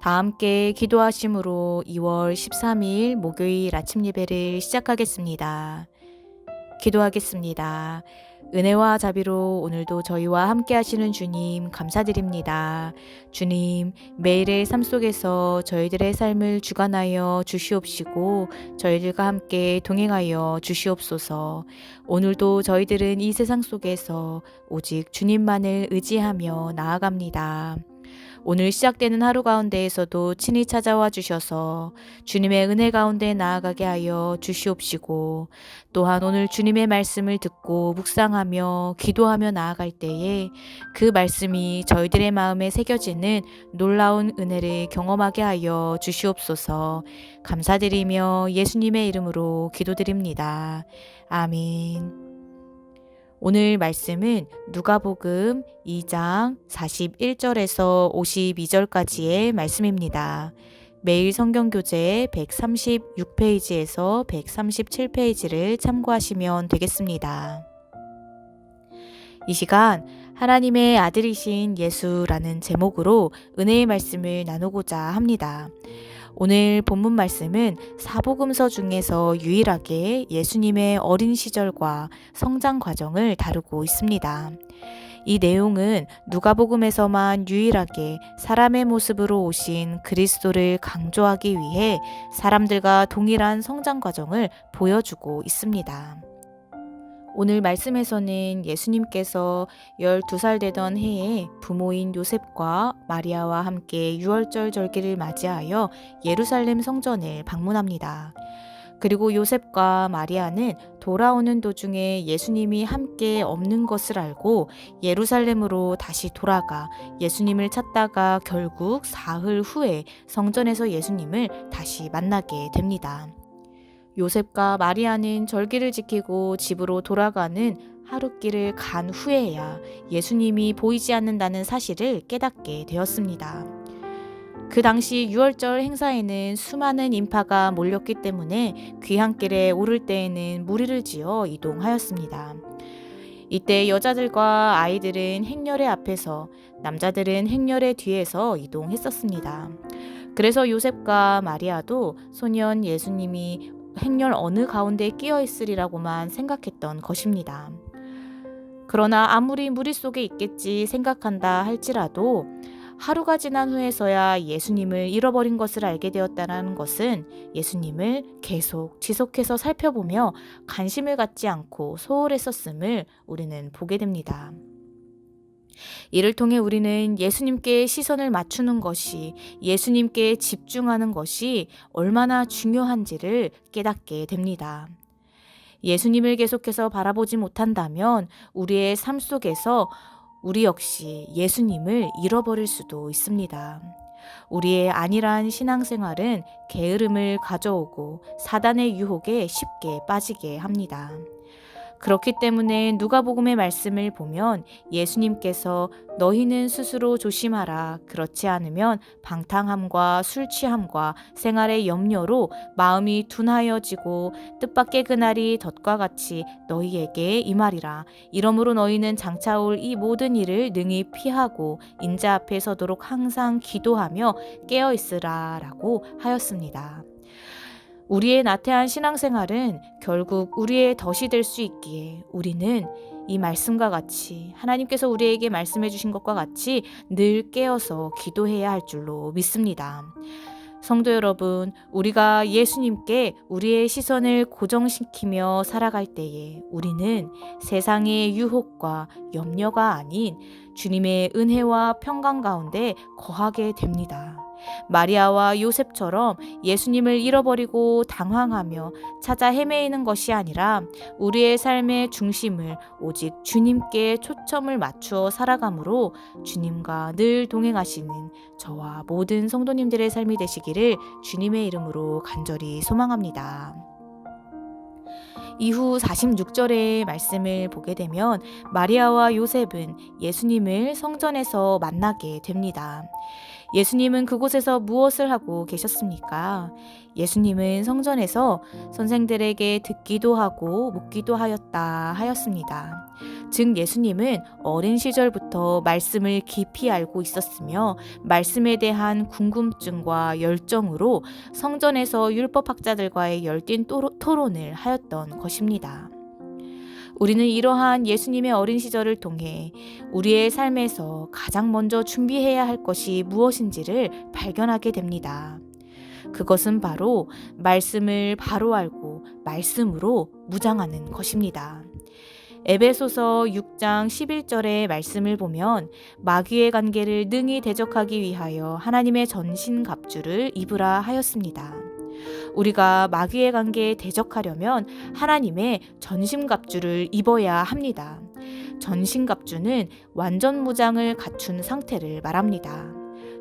다 함께 기도하심으로 2월 13일 목요일 아침 예배를 시작하겠습니다. 기도하겠습니다. 은혜와 자비로 오늘도 저희와 함께 하시는 주님 감사드립니다. 주님, 매일의 삶 속에서 저희들의 삶을 주관하여 주시옵시고 저희들과 함께 동행하여 주시옵소서. 오늘도 저희들은 이 세상 속에서 오직 주님만을 의지하며 나아갑니다. 오늘 시작되는 하루 가운데에서도 친히 찾아와 주셔서 주님의 은혜 가운데 나아가게 하여 주시옵시고, 또한 오늘 주님의 말씀을 듣고 묵상하며 기도하며 나아갈 때에 그 말씀이 저희들의 마음에 새겨지는 놀라운 은혜를 경험하게 하여 주시옵소서. 감사드리며 예수님의 이름으로 기도드립니다. 아멘. 오늘 말씀은 누가복음 2장 41절에서 52절까지의 말씀입니다. 매일 성경교재 136페이지에서 137페이지를 참고하시면 되겠습니다. 이 시간 하나님의 아들이신 예수라는 제목으로 은혜의 말씀을 나누고자 합니다. 오늘 본문 말씀은 사복음서 중에서 유일하게 예수님의 어린 시절과 성장 과정을 다루고 있습니다. 이 내용은 누가복음에서만 유일하게 사람의 모습으로 오신 그리스도를 강조하기 위해 사람들과 동일한 성장 과정을 보여주고 있습니다. 오늘 말씀에서는 예수님께서 12살 되던 해에 부모인 요셉과 마리아와 함께 유월절 절기를 맞이하여 예루살렘 성전을 방문합니다. 그리고 요셉과 마리아는 돌아오는 도중에 예수님이 함께 없는 것을 알고 예루살렘으로 다시 돌아가 예수님을 찾다가 결국 사흘 후에 성전에서 예수님을 다시 만나게 됩니다. 요셉과 마리아는 절기를 지키고 집으로 돌아가는 하룻길을 간 후에야 예수님이 보이지 않는다는 사실을 깨닫게 되었습니다. 그 당시 유월절 행사에는 수많은 인파가 몰렸기 때문에 귀향길에 오를 때에는 무리를 지어 이동하였습니다. 이때 여자들과 아이들은 행렬의 앞에서, 남자들은 행렬의 뒤에서 이동했었습니다. 그래서 요셉과 마리아도 소년 예수님이 행렬 어느 가운데 끼어 있으리라고만 생각했던 것입니다. 그러나 아무리 무리 속에 있겠지 생각한다 할지라도 하루가 지난 후에서야 예수님을 잃어버린 것을 알게 되었다는 것은 예수님을 계속 지속해서 살펴보며 관심을 갖지 않고 소홀했었음을 우리는 보게 됩니다. 이를 통해 우리는 예수님께 시선을 맞추는 것이, 예수님께 집중하는 것이 얼마나 중요한지를 깨닫게 됩니다. 예수님을 계속해서 바라보지 못한다면 우리의 삶 속에서 우리 역시 예수님을 잃어버릴 수도 있습니다. 우리의 안일한 신앙생활은 게으름을 가져오고 사단의 유혹에 쉽게 빠지게 합니다. 그렇기 때문에 누가복음의 말씀을 보면 예수님께서 너희는 스스로 조심하라. 그렇지 않으면 방탕함과 술 취함과 생활의 염려로 마음이 둔하여지고 뜻밖의 그날이 덫과 같이 너희에게 임하리라. 이러므로 너희는 장차 올 이 모든 일을 능히 피하고 인자 앞에 서도록 항상 기도하며 깨어 있으라 라고 하였습니다. 우리의 나태한 신앙생활은 결국 우리의 덫이 될 수 있기에 우리는 이 말씀과 같이, 하나님께서 우리에게 말씀해 주신 것과 같이 늘 깨어서 기도해야 할 줄로 믿습니다. 성도 여러분, 우리가 예수님께 우리의 시선을 고정시키며 살아갈 때에 우리는 세상의 유혹과 염려가 아닌 주님의 은혜와 평강 가운데 거하게 됩니다. 마리아와 요셉처럼 예수님을 잃어버리고 당황하며 찾아 헤매이는 것이 아니라 우리의 삶의 중심을 오직 주님께 초점을 맞추어 살아감으로 주님과 늘 동행하시는 저와 모든 성도님들의 삶이 되시기를 주님의 이름으로 간절히 소망합니다. 이후 46절의 말씀을 보게 되면 마리아와 요셉은 예수님을 성전에서 만나게 됩니다. 예수님은 그곳에서 무엇을 하고 계셨습니까? 예수님은 성전에서 선생들에게 듣기도 하고 묻기도 하였다 하였습니다. 즉 예수님은 어린 시절부터 말씀을 깊이 알고 있었으며 말씀에 대한 궁금증과 열정으로 성전에서 율법학자들과의 열띤 토론을 하였던 것입니다. 우리는 이러한 예수님의 어린 시절을 통해 우리의 삶에서 가장 먼저 준비해야 할 것이 무엇인지를 발견하게 됩니다. 그것은 바로 말씀을 바로 알고 말씀으로 무장하는 것입니다. 에베소서 6장 11절의 말씀을 보면 마귀의 관계를 능히 대적하기 위하여 하나님의 전신갑주를 입으라 하였습니다. 우리가 마귀의 관계에 대적하려면 하나님의 전신갑주를 입어야 합니다. 전신갑주는 완전 무장을 갖춘 상태를 말합니다.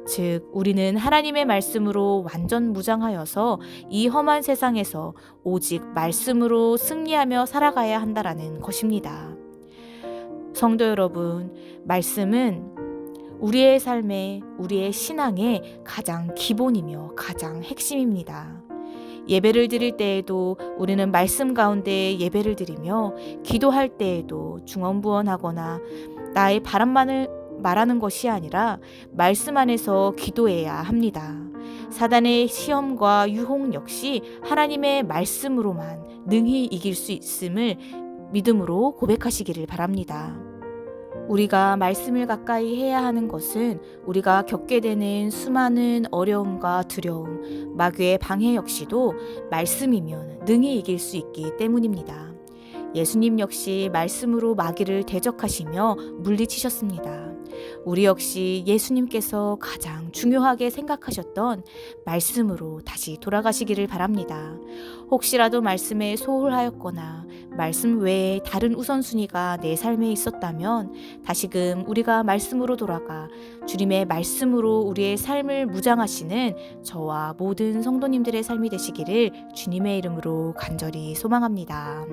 즉 우리는 하나님의 말씀으로 완전 무장하여서 이 험한 세상에서 오직 말씀으로 승리하며 살아가야 한다라는 것입니다. 성도 여러분, 말씀은 우리의 삶에, 우리의 신앙의 가장 기본이며 가장 핵심입니다. 예배를 드릴 때에도 우리는 말씀 가운데 예배를 드리며 기도할 때에도 중언부언하거나 나의 바람만을 말하는 것이 아니라 말씀 안에서 기도해야 합니다. 사단의 시험과 유혹 역시 하나님의 말씀으로만 능히 이길 수 있음을 믿음으로 고백하시기를 바랍니다. 우리가 말씀을 가까이 해야 하는 것은 우리가 겪게 되는 수많은 어려움과 두려움, 마귀의 방해 역시도 말씀이면 능히 이길 수 있기 때문입니다. 예수님 역시 말씀으로 마귀를 대적하시며 물리치셨습니다. 우리 역시 예수님께서 가장 중요하게 생각하셨던 말씀으로 다시 돌아가시기를 바랍니다. 혹시라도 말씀에 소홀하였거나 말씀 외에 다른 우선순위가 내 삶에 있었다면 다시금 우리가 말씀으로 돌아가 주님의 말씀으로 우리의 삶을 무장하시는 저와 모든 성도님들의 삶이 되시기를 주님의 이름으로 간절히 소망합니다.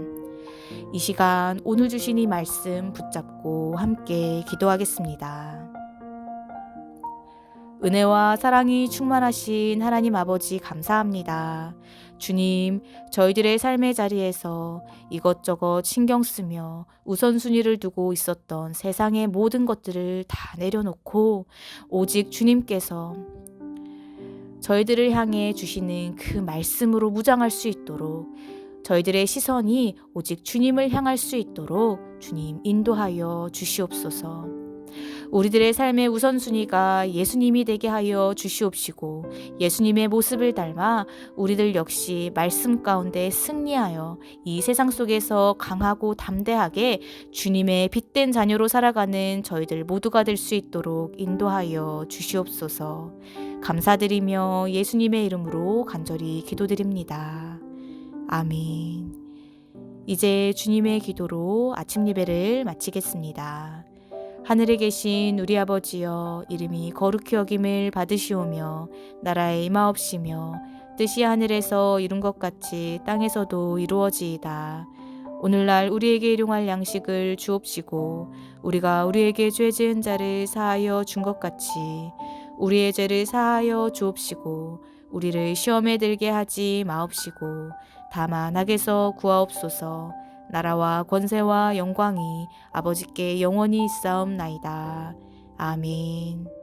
이 시간 오늘 주신 이 말씀 붙잡고 함께 기도하겠습니다. 은혜와 사랑이 충만하신 하나님 아버지 감사합니다. 주님, 저희들의 삶의 자리에서 이것저것 신경 쓰며 우선순위를 두고 있었던 세상의 모든 것들을 다 내려놓고 오직 주님께서 저희들을 향해 주시는 그 말씀으로 무장할 수 있도록 저희들의 시선이 오직 주님을 향할 수 있도록 주님 인도하여 주시옵소서. 우리들의 삶의 우선순위가 예수님이 되게 하여 주시옵시고 예수님의 모습을 닮아 우리들 역시 말씀 가운데 승리하여 이 세상 속에서 강하고 담대하게 주님의 빛된 자녀로 살아가는 저희들 모두가 될 수 있도록 인도하여 주시옵소서. 감사드리며 예수님의 이름으로 간절히 기도드립니다. 아멘. 이제 주님의 기도로 아침 예배를 마치겠습니다. 하늘에 계신 우리 아버지여, 이름이 거룩히 여김을 받으시오며 나라에 임하옵시며 뜻이 하늘에서 이룬 것 같이 땅에서도 이루어지이다. 오늘날 우리에게 일용할 양식을 주옵시고 우리가 우리에게 죄 지은 자를 사하여 준 것 같이 우리의 죄를 사하여 주옵시고 우리를 시험에 들게 하지 마옵시고 다만 악에서 구하옵소서. 나라와 권세와 영광이 아버지께 영원히 있사옵나이다. 아멘.